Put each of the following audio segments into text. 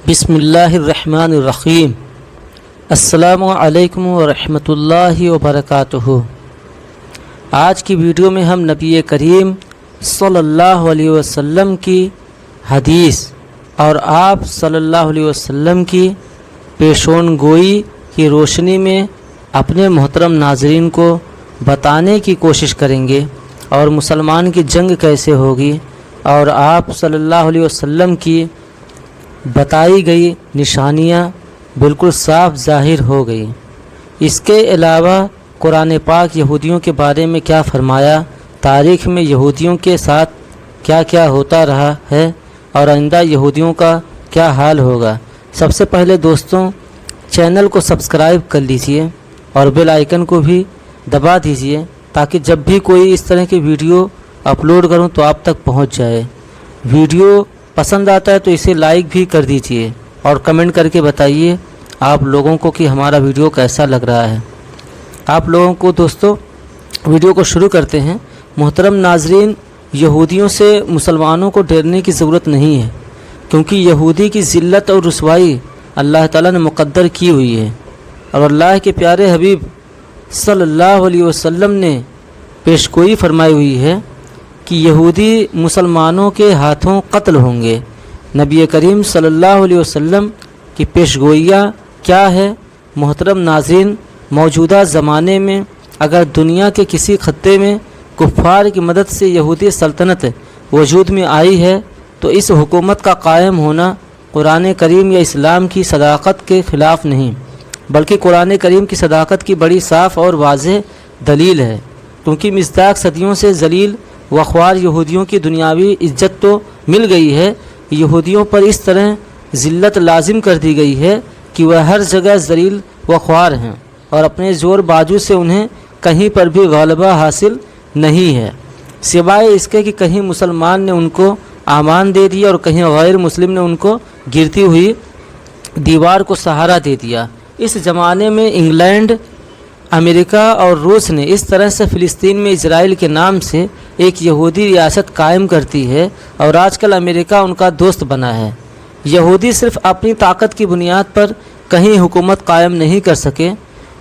بسم اللہ الرحمن الرحیم۔ السلام علیکم ورحمۃ اللہ وبرکاتہ۔ آج کی ویڈیو میں ہم نبی کریم صلی اللہ علیہ وسلم کی حدیث اور آپ صلی اللہ علیہ وسلم کی پیشون گوئی کی روشنی میں اپنے محترم ناظرین کو بتانے کی کوشش کریں گے اور مسلمان کی جنگ کیسے ہوگی اور آپ صلی اللہ علیہ وسلم کی بتائی گئی نشانیاں بالکل صاف ظاہر ہو گئی۔ اس کے علاوہ قرآن پاک یہودیوں کے بارے میں کیا فرمایا، تاریخ میں یہودیوں کے ساتھ کیا کیا ہوتا رہا ہے اور آئندہ یہودیوں کا کیا حال ہوگا۔ سب سے پہلے دوستوں، چینل کو سبسکرائب کر لیجئے اور بیل آئیکن کو بھی دبا دیجئے تاکہ جب بھی کوئی اس طرح کی ویڈیو اپلوڈ کروں تو آپ تک پہنچ جائے۔ ویڈیو پسند آتا ہے تو اسے لائک بھی کر دیجئے اور کمنٹ کر کے بتائیے آپ لوگوں کو کہ ہمارا ویڈیو کیسا لگ رہا ہے۔ آپ لوگوں کو دوستو ویڈیو کو شروع کرتے ہیں۔ محترم ناظرین، یہودیوں سے مسلمانوں کو ڈرنے کی ضرورت نہیں ہے، کیونکہ یہودی کی ذلت اور رسوائی اللہ تعالیٰ نے مقدر کی ہوئی ہے اور اللہ کے پیارے حبیب صلی اللہ علیہ وسلم نے پیشگوئی فرمائی ہوئی ہے کہ یہودی مسلمانوں کے ہاتھوں قتل ہوں گے۔ نبی کریم صلی اللہ علیہ وسلم کی پیشگوئیاں کیا ہے؟ محترم ناظرین، موجودہ زمانے میں اگر دنیا کے کسی خطے میں کفار کی مدد سے یہودی سلطنت وجود میں آئی ہے تو اس حکومت کا قائم ہونا قرآن کریم یا اسلام کی صداقت کے خلاف نہیں، بلکہ قرآن کریم کی صداقت کی بڑی صاف اور واضح دلیل ہے، کیونکہ مصداق صدیوں سے ذلیل و خوار یہودیوں کی دنیاوی عزت تو مل گئی ہے، یہودیوں پر اس طرح ذلت لازم کر دی گئی ہے کہ وہ ہر جگہ ذلیل و خوار ہیں اور اپنے زور باجو سے انہیں کہیں پر بھی غلبہ حاصل نہیں ہے، سوائے اس کے کہ کہیں مسلمان نے ان کو امان دے دیا اور کہیں غیر مسلم نے ان کو گرتی ہوئی دیوار کو سہارا دے دیا۔ اس زمانے میں انگلینڈ، امریکہ اور روس نے اس طرح سے فلسطین میں اسرائیل کے نام سے ایک یہودی ریاست قائم کرتی ہے اور آج کل امریکہ ان کا دوست بنا ہے۔ یہودی صرف اپنی طاقت کی بنیاد پر کہیں حکومت قائم نہیں کر سکے،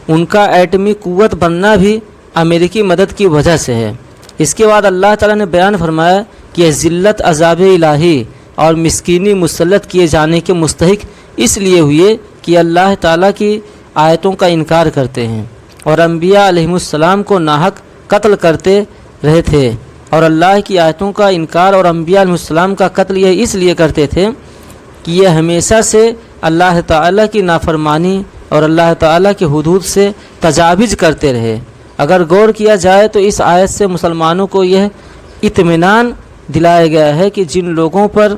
ان کا ایٹمی قوت بننا بھی امریکی مدد کی وجہ سے ہے۔ اس کے بعد اللہ تعالیٰ نے بیان فرمایا کہ یہ ذلت عذاب الہی اور مسکینی مسلط کیے جانے کے مستحق اس لیے ہوئے کہ اللہ تعالیٰ کی آیتوں کا انکار کرتے ہیں اور انبیاء علیہ السلام کو ناحق قتل کرتے رہے تھے، اور اللہ کی آیتوں کا انکار اور انبیاء علیہ السلام کا قتل یہ اس لیے کرتے تھے کہ یہ ہمیشہ سے اللہ تعالیٰ کی نافرمانی اور اللہ تعالیٰ کے حدود سے تجاوز کرتے رہے۔ اگر غور کیا جائے تو اس آیت سے مسلمانوں کو یہ اطمینان دلایا گیا ہے کہ جن لوگوں پر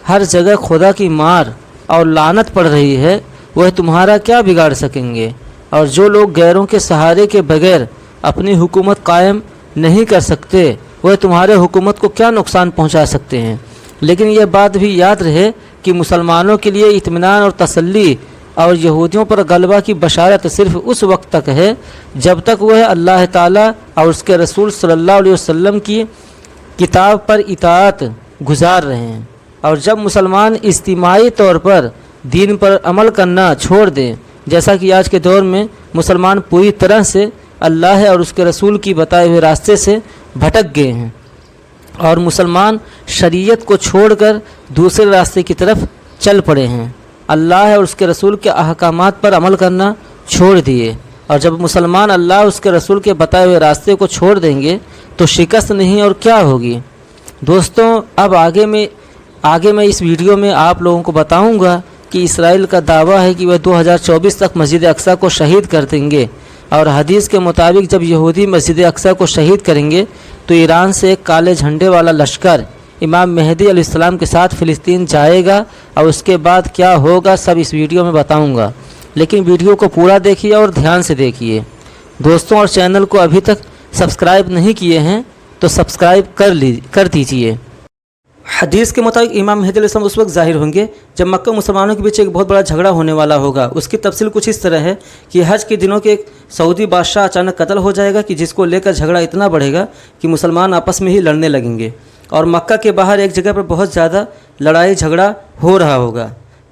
ہر جگہ خدا کی مار اور لعنت پڑ رہی ہے وہ تمہارا کیا بگاڑ سکیں گے، اور جو لوگ غیروں کے سہارے کے بغیر اپنی حکومت قائم نہیں کر سکتے وہ تمہارے حکومت کو کیا نقصان پہنچا سکتے ہیں۔ لیکن یہ بات بھی یاد رہے کہ مسلمانوں کے لیے اطمینان اور تسلی اور یہودیوں پر غلبہ کی بشارت صرف اس وقت تک ہے جب تک وہ اللہ تعالیٰ اور اس کے رسول صلی اللہ علیہ وسلم کی کتاب پر اطاعت گزار رہے ہیں، اور جب مسلمان اجتماعی طور پر دین پر عمل کرنا چھوڑ دیں، جیسا کہ آج کے دور میں مسلمان پوری طرح سے اللہ اور اس کے رسول کی بتائے ہوئے راستے سے بھٹک گئے ہیں اور مسلمان شریعت کو چھوڑ کر دوسرے راستے کی طرف چل پڑے ہیں، اللہ اور اس کے رسول کے احکامات پر عمل کرنا چھوڑ دیے، اور جب مسلمان اللہ اور اس کے رسول کے بتائے ہوئے راستے کو چھوڑ دیں گے تو شکست نہیں اور کیا ہوگی۔ دوستوں، اب آگے میں اس ویڈیو میں آپ لوگوں کو بتاؤں گا کہ اسرائیل کا دعویٰ ہے کہ وہ 2024 تک مسجد اقصیٰ کو شہید کر دیں گے، اور حدیث کے مطابق جب یہودی مسجد اقصیٰ کو شہید کریں گے تو ایران سے ایک کالے جھنڈے والا لشکر امام مہدی علیہ السلام کے ساتھ فلسطین جائے گا، اور اس کے بعد کیا ہوگا سب اس ویڈیو میں بتاؤں گا، لیکن ویڈیو کو پورا دیکھیے اور دھیان سے دیکھیے دوستوں، اور چینل کو ابھی تک سبسکرائب نہیں کیے ہیں تو سبسکرائب کر دیجئے۔ حدیث کے مطابق امام مہدی علیہ السلام اس وقت ظاہر ہوں گے جب مکہ مسلمانوں کے بیچ ایک بہت بڑا جھگڑا ہونے والا ہوگا۔ اس کی تفصیل کچھ اس طرح ہے کہ حج کے دنوں کے ایک سعودی بادشاہ اچانک قتل ہو جائے گا کہ جس کو لے کر جھگڑا اتنا بڑھے گا کہ مسلمان آپس میں ہی لڑنے لگیں گے، اور مکہ کے باہر ایک جگہ پر بہت زیادہ لڑائی جھگڑا ہو رہا ہوگا۔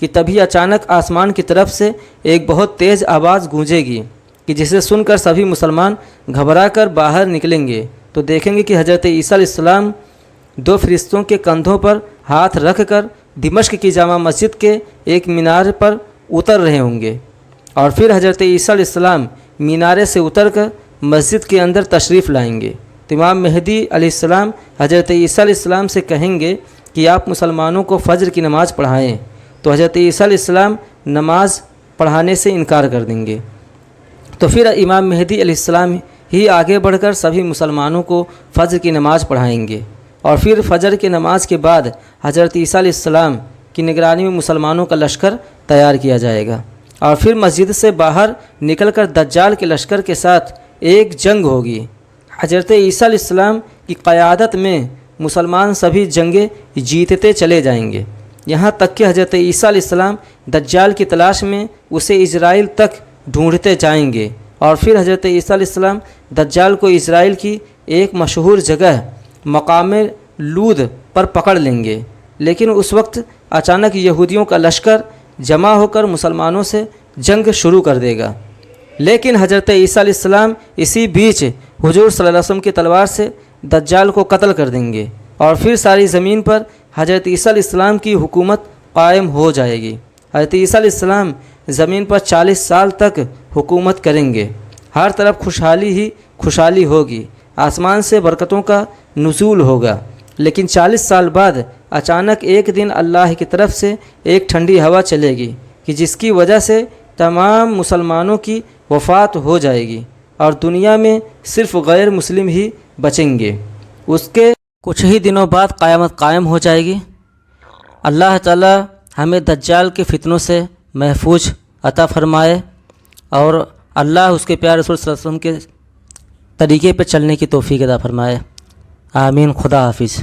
کہ تبھی اچانک آسمان کی طرف سے ایک بہت تیز آواز گونجے گی کہ جسے سن کر سبھی مسلمان گھبرا کر باہر نکلیں گے تو دیکھیں گے کہ حضرت عیسیٰ علیہ السلام 2 فرشتوں کے کندھوں پر ہاتھ رکھ کر دمشق کی جامع مسجد کے ایک مینار پر اتر رہے ہوں گے، اور پھر حضرت عیسیٰ علیہ السلام مینارے سے اتر کر مسجد کے اندر تشریف لائیں گے تو امام مہدی علیہ السلام حضرت عیسیٰ علیہ السلام سے کہیں گے کہ آپ مسلمانوں کو فجر کی نماز پڑھائیں، تو حضرت عیسیٰ علیہ السلام نماز پڑھانے سے انکار کر دیں گے۔ تو پھر امام مہدی علیہ السلام ہی آگے بڑھ کر سبھی مسلمانوں کو فجر کی نماز پڑھائیں گے، اور پھر فجر کی نماز کے بعد حضرت عیسیٰ علیہ السلام کی نگرانی میں مسلمانوں کا لشکر تیار کیا جائے گا، اور پھر مسجد سے باہر نکل کر دجال کے لشکر کے ساتھ ایک جنگ ہوگی۔ حضرت عیسیٰ علیہ السلام کی قیادت میں مسلمان سبھی جنگیں جیتتے چلے جائیں گے، یہاں تک کہ حضرت عیسیٰ علیہ السلام دجال کی تلاش میں اسے اسرائیل تک ڈھونڈتے جائیں گے، اور پھر حضرت عیسیٰ علیہ السلام دجال کو اسرائیل کی ایک مشہور جگہ مقام لود پر پکڑ لیں گے، لیکن اس وقت اچانک یہودیوں کا لشکر جمع ہو کر مسلمانوں سے جنگ شروع کر دے گا، لیکن حضرت عیسیٰ علیہ السلام اسی بیچ حضور صلی اللہ علیہ وسلم کی تلوار سے دجال کو قتل کر دیں گے، اور پھر ساری زمین پر حضرت عیسیٰ علیہ السلام کی حکومت قائم ہو جائے گی۔ حضرت عیسیٰ علیہ السلام زمین پر 40 سال تک حکومت کریں گے، ہر طرف خوشحالی ہی خوشحالی ہوگی، آسمان سے برکتوں کا نزول ہوگا، لیکن 40 سال بعد اچانک ایک دن اللہ کی طرف سے ایک ٹھنڈی ہوا چلے گی کہ جس کی وجہ سے تمام مسلمانوں کی وفات ہو جائے گی، اور دنیا میں صرف غیر مسلم ہی بچیں گے۔ اس کے کچھ ہی دنوں بعد قیامت قائم ہو جائے گی۔ اللہ تعالی ہمیں دجال کے فتنوں سے محفوظ عطا فرمائے، اور اللہ اس کے پیارے رسول صلی اللہ علیہ وسلم کے طریقے پہ چلنے کی توفیق عطا فرمائے۔ آمین۔ خدا حافظ۔